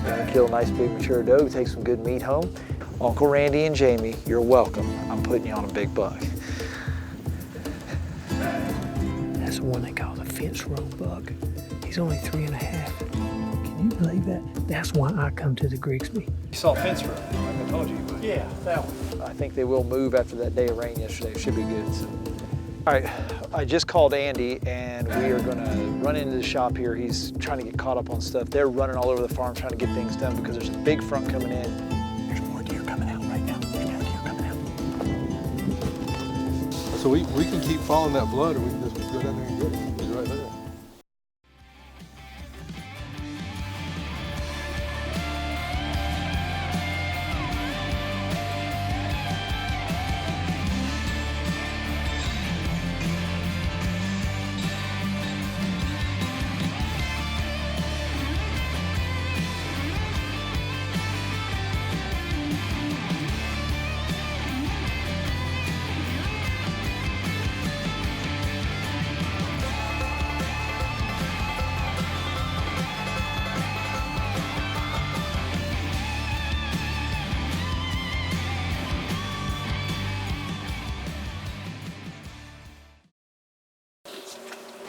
Gonna kill a nice big mature doe, take some good meat home. Uncle Randy and Jamie, you're welcome. I'm putting you on a big buck. That's the one they call the fence row buck. He's only 3.5. Can you believe that? That's why I come to the Grigsby. You saw a fence row, like I told you. Yeah, that one. I think they will move after that day of rain yesterday. It should be good. So. All right, I just called Andy and we are gonna run into the shop here. He's trying to get caught up on stuff. They're running all over the farm trying to get things done because there's a big front coming in. There's more deer coming out right now. There's more deer coming out. So we can keep following that blood, or we can just go down there and get it. It's right there.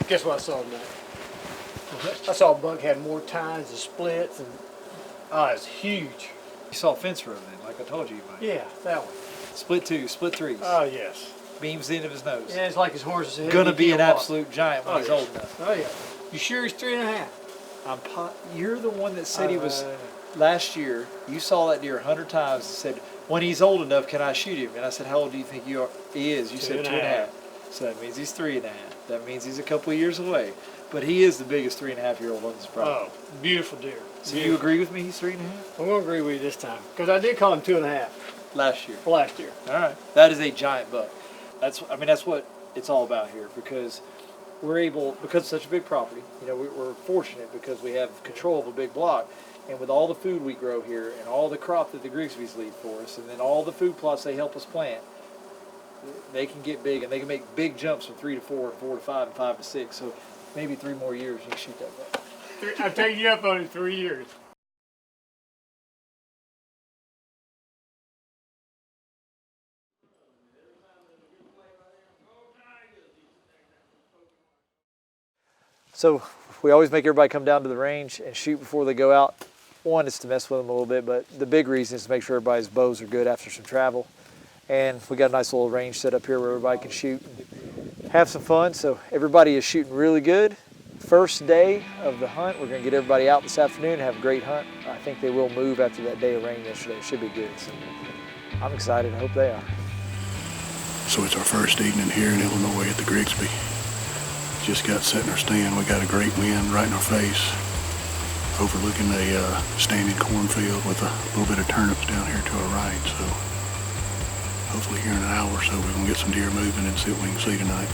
Guess what I saw tonight? I saw a buck had more tines and splits, and it's huge. You saw a fence row then, like I told you. Mike. Yeah, that one. Split two, split threes. Oh, yes. Beams the end of his nose. Yeah, it's like his horse is Gonna be an absolute giant when he's yes. old enough. Oh, yeah. You sure he's 3.5? You're the one that said he was, last year, you saw that deer 100 times and said, when he's old enough, can I shoot him? And I said, how old do you think he is? You said 2.5. So that means he's 3.5. That means he's a couple of years away. But he is the biggest 3.5-year-old on this property. Oh, beautiful deer. So you agree with me he's 3.5? I'm going to agree with you this time. Because I did call him 2.5 Last year. last year. All right. That is a giant buck. That's what it's all about here, because we're able, because it's such a big property, you know, we're fortunate because we have control of a big block. And with all the food we grow here and all the crop that the Grigsbys leave for us, and then all the food plots they help us plant, they can get big, and they can make big jumps from 3 to 4, and 4 to 5, and 5 to 6. So maybe 3 more years you can shoot that buck. I'm taking you up on it 3 years. So we always make everybody come down to the range and shoot before they go out. One is to mess with them a little bit, but the big reason is to make sure everybody's bows are good after some travel. And we got a nice little range set up here where everybody can shoot and have some fun. So everybody is shooting really good. First day of the hunt, we're gonna get everybody out this afternoon and have a great hunt. I think they will move after that day of rain yesterday. It should be good. So I'm excited, I hope they are. So it's our first evening here in Illinois at the Grigsby. Just got set in our stand. We got a great wind right in our face, overlooking a standing cornfield with a little bit of turnips down here to our right. So hopefully here in an hour or so we can get some deer moving and see what we can see tonight.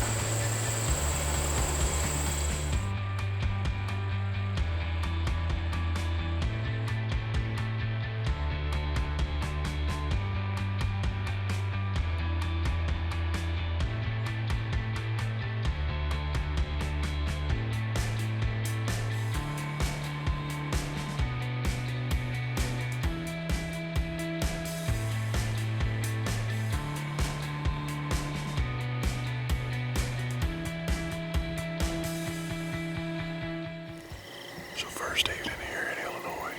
So first evening here in Illinois.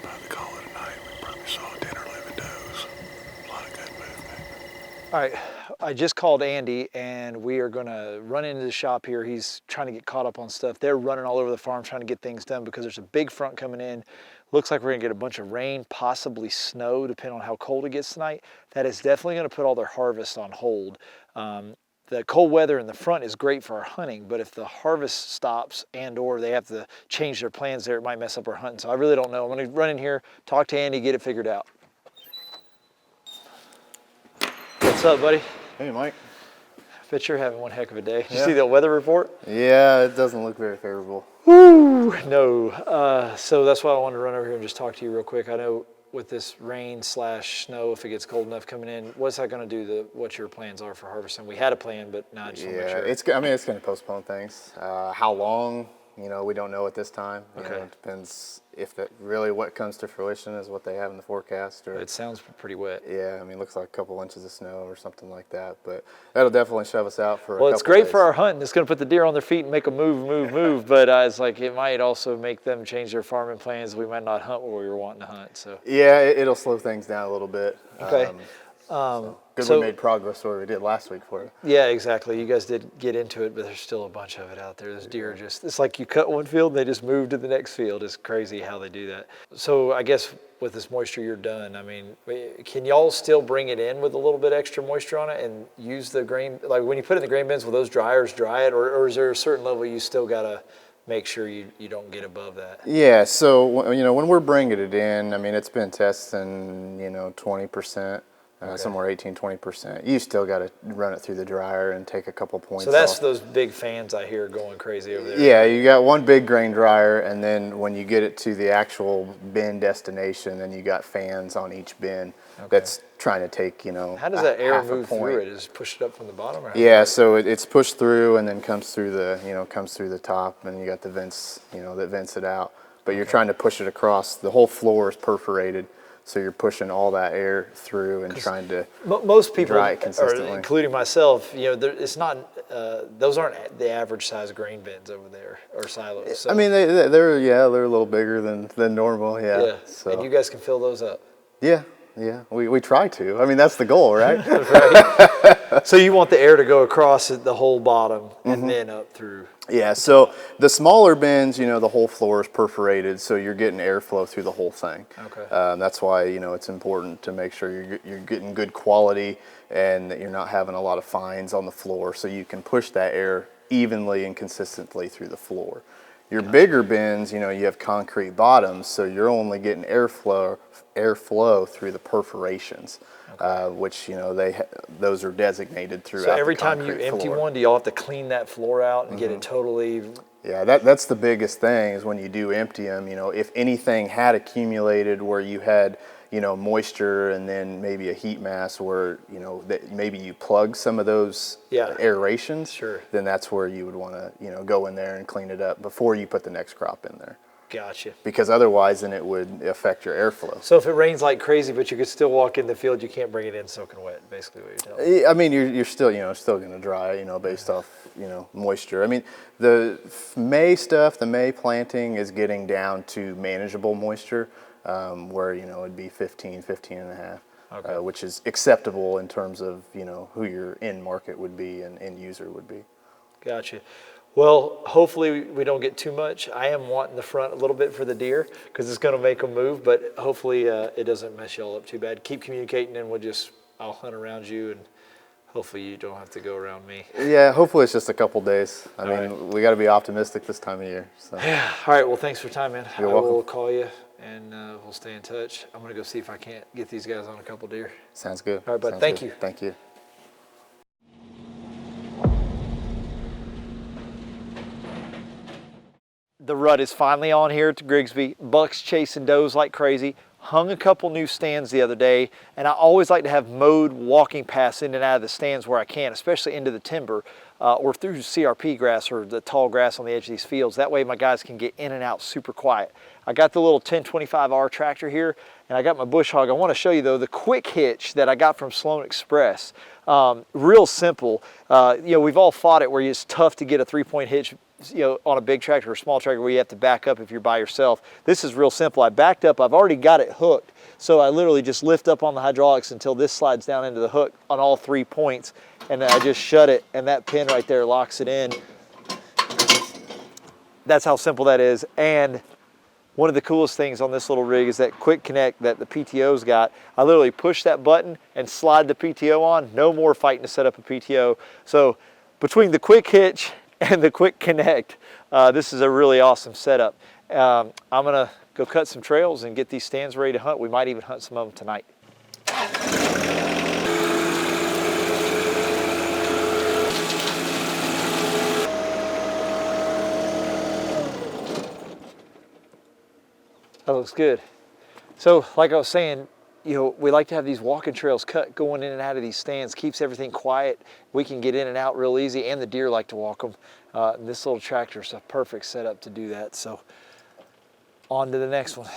By the call of the night, we probably saw 10 or 11 does. A lot of good movement. All right, I just called Andy and we are gonna run into the shop here. He's trying to get caught up on stuff. They're running all over the farm trying to get things done because there's a big front coming in. Looks like we're gonna get a bunch of rain, possibly snow, depending on how cold it gets tonight. That is definitely gonna put all their harvest on hold. The cold weather in the front is great for our hunting, but if the harvest stops and or they have to change their plans there, it might mess up our hunting. So I really don't know. I'm gonna run in here, talk to Andy, get it figured out. What's up, buddy? Hey, Mike. Bet you're having one heck of a day. Did you see the weather report? Yeah, it doesn't look very favorable. Woo, no. So that's why I wanted to run over here and just talk to you real quick. I know with this rain / snow, if it gets cold enough coming in, what's that going to do to what your plans are for harvesting? We had a plan, but now I just want to make sure. It's going to postpone things. How long, we don't know at this time. You know, it depends if that really what comes to fruition is what they have in the forecast. Or It sounds pretty wet. yeah, I mean, it looks like a couple inches of snow or something like that. But that'll definitely shove us out for a couple Well, it's great days. for our hunting. It's going to put the deer on their feet and make them move. But it's like it might also make them change their farming plans. We might not hunt where we were wanting to hunt. So Yeah, it'll slow things down a little bit. Okay. Good so- we made progress where we did last week for it. yeah, exactly. You guys did get into it, but there's still a bunch of it out there. Those deer it's like you cut one field and they just move to the next field. It's crazy how they do that. So I guess with this moisture, you're done. I mean, can y'all still bring it in with a little bit extra moisture on it and use the grain? Like when you put it in the grain bins, will those dryers dry it, or is there a certain level you still gotta make sure you don't get above that? Yeah, so when we're bringing it in, I mean, it's been testing 20%. Somewhere 18-20%. You still got to run it through the dryer and take a couple points So that's off. those big fans I hear going crazy over there. Yeah, you got one big grain dryer, and then when you get it to the actual bin destination, then you got fans on each bin that's trying to take, How does that air half a move through point. it? Is it push it up from the bottom? Or how Yeah, so it's pushed through and then comes through the top, and you got the vents, that vents it out. But you're trying to push it across. The whole floor is perforated. So you're pushing all that air through and trying to most people, dry it consistently. or including myself, it's not. Those aren't the average size grain bins over there or silos. So, I mean, they're a little bigger than normal. Yeah. yeah. So And you guys can fill those up. yeah. We try to. I mean, that's the goal, right? Right. So you want the air to go across the whole bottom and then up through. Yeah. So the smaller bins, the whole floor is perforated, so you're getting airflow through the whole thing. Okay. That's why it's important to make sure you're getting good quality and that you're not having a lot of fines on the floor, so you can push that air evenly and consistently through the floor. Your bigger bins, you have concrete bottoms, so you're only getting airflow through the perforations, which those are designated throughout. So every the time you concrete empty floor. one, do y'all have to clean that floor out and get it totally? Yeah, that's the biggest thing is when you do empty them. If anything had accumulated where you had moisture and then maybe a heat mass where that maybe you plug some of those aerations, Sure. then that's where you would want to go in there and clean it up before you put the next crop in there. Gotcha. Because otherwise, then it would affect your airflow. So if it rains like crazy, but you could still walk in the field, you can't bring it in soaking wet. Basically, what you're telling me. I mean, you're still still going to dry based off moisture. I mean, the May planting is getting down to manageable moisture, where it'd be 15 and a half. Okay. Which is acceptable in terms of who your end market would be and end user would be. Gotcha. Well, hopefully we don't get too much. I am wanting the front a little bit for the deer because it's going to make them move, but hopefully it doesn't mess y'all up too bad. Keep communicating and I'll hunt around you and hopefully you don't have to go around me. Yeah, hopefully it's just a couple days. I mean, right. we got to be optimistic this time of year. So. Yeah. All right. Well, thanks for your time, man. You're I welcome. will call you and we'll stay in touch. I'm going to go see if I can't get these guys on a couple deer. Sounds good. All right, bud. Sounds Thank good. you. Thank you. The rut is finally on here at Grigsby. Bucks chasing does like crazy. Hung a couple new stands the other day, and I always like to have mowed walking paths in and out of the stands where I can, especially into the timber or through CRP grass or the tall grass on the edge of these fields. That way my guys can get in and out super quiet. I got the little 1025R tractor here, and I got my bush hog. I want to show you though the quick hitch that I got from Sloan Express. Real simple. We've all fought it where it's tough to get a 3-point hitch on a big tractor or small tractor where you have to back up if you're by yourself. This is real simple. I backed up, I've already got it hooked. So I literally just lift up on the hydraulics until this slides down into the hook on all 3 points. And then I just shut it and that pin right there locks it in. That's how simple that is. And one of the coolest things on this little rig is that quick connect that the PTO's got. I literally push that button and slide the PTO on. No more fighting to set up a PTO. So between the quick hitch and the quick connect, this is a really awesome setup. I'm gonna go cut some trails and get these stands ready to hunt. We might even hunt some of them tonight. That looks good. So like I was saying, you know, we like to have these walking trails cut going in and out of these stands, keeps everything quiet. We can get in and out real easy, and the deer like to walk them. This little tractor is a perfect setup to do that. So on to the next one.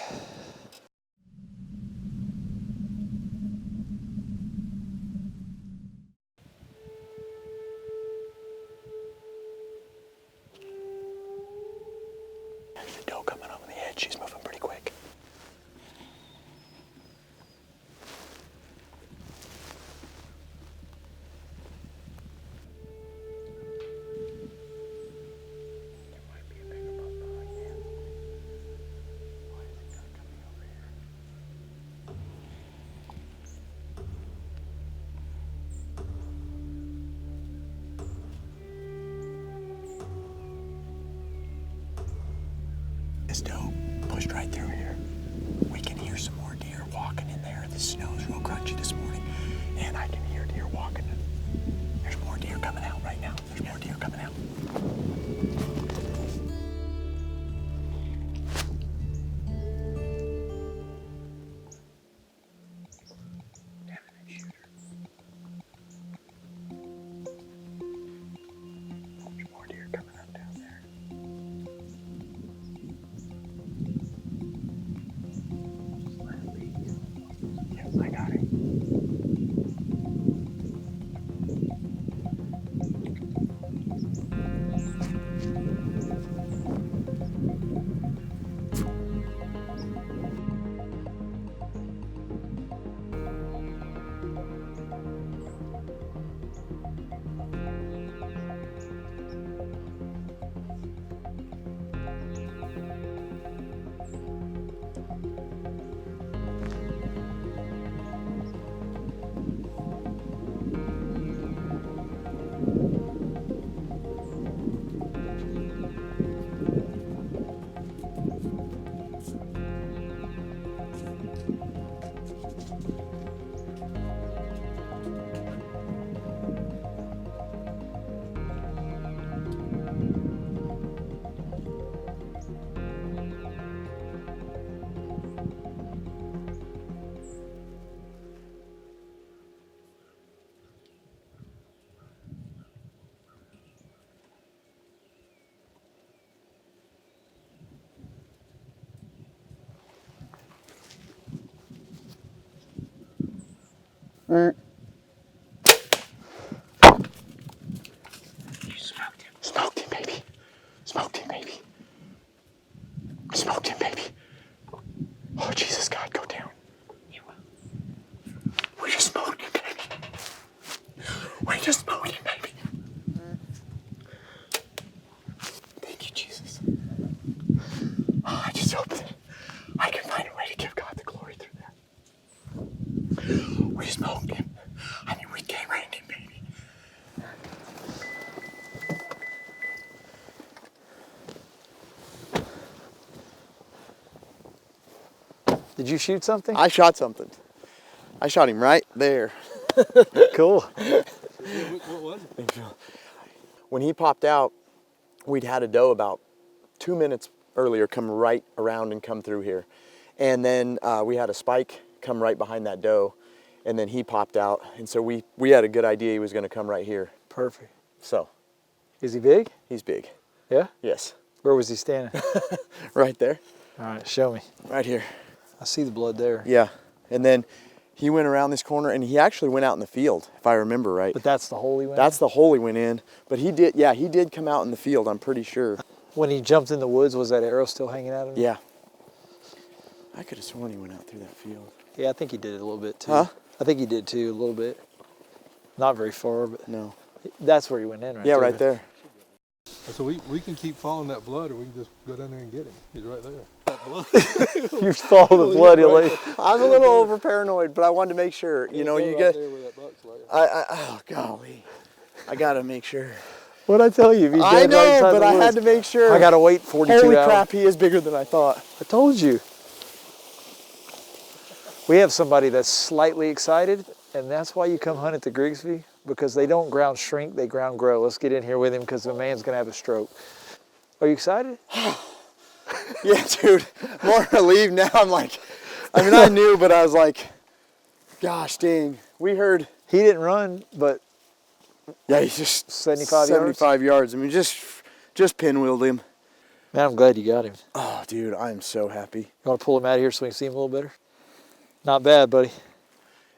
There's a doe coming over the edge. She's moving pretty quick. This doe pushed right through here. We can hear some more deer walking in there. The snow's real crunchy this morning, and I can hear deer walking. There's more deer coming out right now. There's more deer coming out. There's more deer coming up down there. Yes, I got it. You smoked him. Smoked him, baby. Smoked him, baby. Smoked him, baby. Oh, Jesus, God, go down. You will. We just smoked him, baby. We just smoked him, baby. Thank you, Jesus. Oh, I just hope that I can find a way to give God the glory through that. We smoked him. I mean, we game ranked him, baby. Did you shoot something? I shot something. I shot him right there. Cool. What was it? When he popped out, we'd had a doe about 2 minutes earlier come right around and come through here. And then we had a spike come right behind that doe, and then he popped out. And so we had a good idea he was gonna come right here. Perfect. So. Is he big? He's big. Yeah? Yes. Where was he standing? Right there. All right, show me. Right here. I see the blood there. Yeah. And then he went around this corner, and he actually went out in the field, if I remember right. But that's the hole he went That's the hole he went in. But he did come out in the field, I'm pretty sure. When he jumped in the woods, was that arrow still hanging out of him? Yeah. I could have sworn he went out through that field. Yeah, I think he did it a little bit too. Huh? I think he did too, a little bit. Not very far, but No. that's where he went in, right? Yeah, there. right there. So we can keep following that blood, or we can just go down there and get him. He's right there. You follow the blood, you'll leave. I'm a little over paranoid, but I wanted to make sure. You know, you right get. there where that buck's laying. Oh golly, I gotta make sure. What'd I tell you? If he's I dead know, right inside but the I woods. had to make sure. I gotta wait 42 Holy hours. crap, he is bigger than I thought. I told you. We have somebody that's slightly excited, and that's why you come hunt at the Grigsby, because they don't ground shrink, they ground grow. Let's get in here with him because the man's gonna have a stroke. Are you excited? Yeah, dude. More relieved now. I'm like, I mean, I knew, but I was like, Gosh dang, we heard. He didn't run, but Yeah, he's just 75 yards? 75 yards. I mean, just pinwheeled him. man, I'm glad you got him. Oh, dude, I am so happy. You want to pull him out of here so we can see him a little better? Not bad, buddy.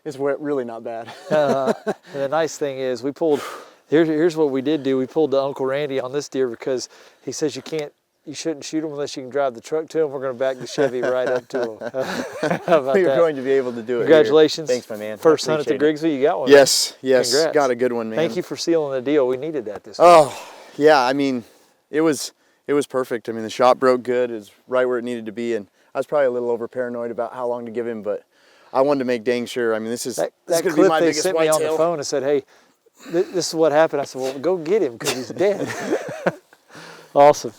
It's really not bad. And the nice thing is we pulled, here's what we did do. We pulled the Uncle Randy on this deer because he says you shouldn't shoot him unless you can drive the truck to him. We're going to back the Chevy right up to him. How about You're that? going to be able to do it. Congratulations. Here. Thanks, my man. First hunt at the Appreciate it. Grigsby, you got one. Yes, Congrats. got a good one, man. Thank you for sealing the deal. We needed that this week. Oh, yeah, I mean, it was perfect. I mean, the shot broke good. It was right where it needed to be, and I was probably a little over paranoid about how long to give him, but I wanted to make dang sure. I mean, this is That going to be clip my they biggest sent me on the whitetail. phone and said, hey, this is what happened. I said, well, go get him because he's dead. Awesome.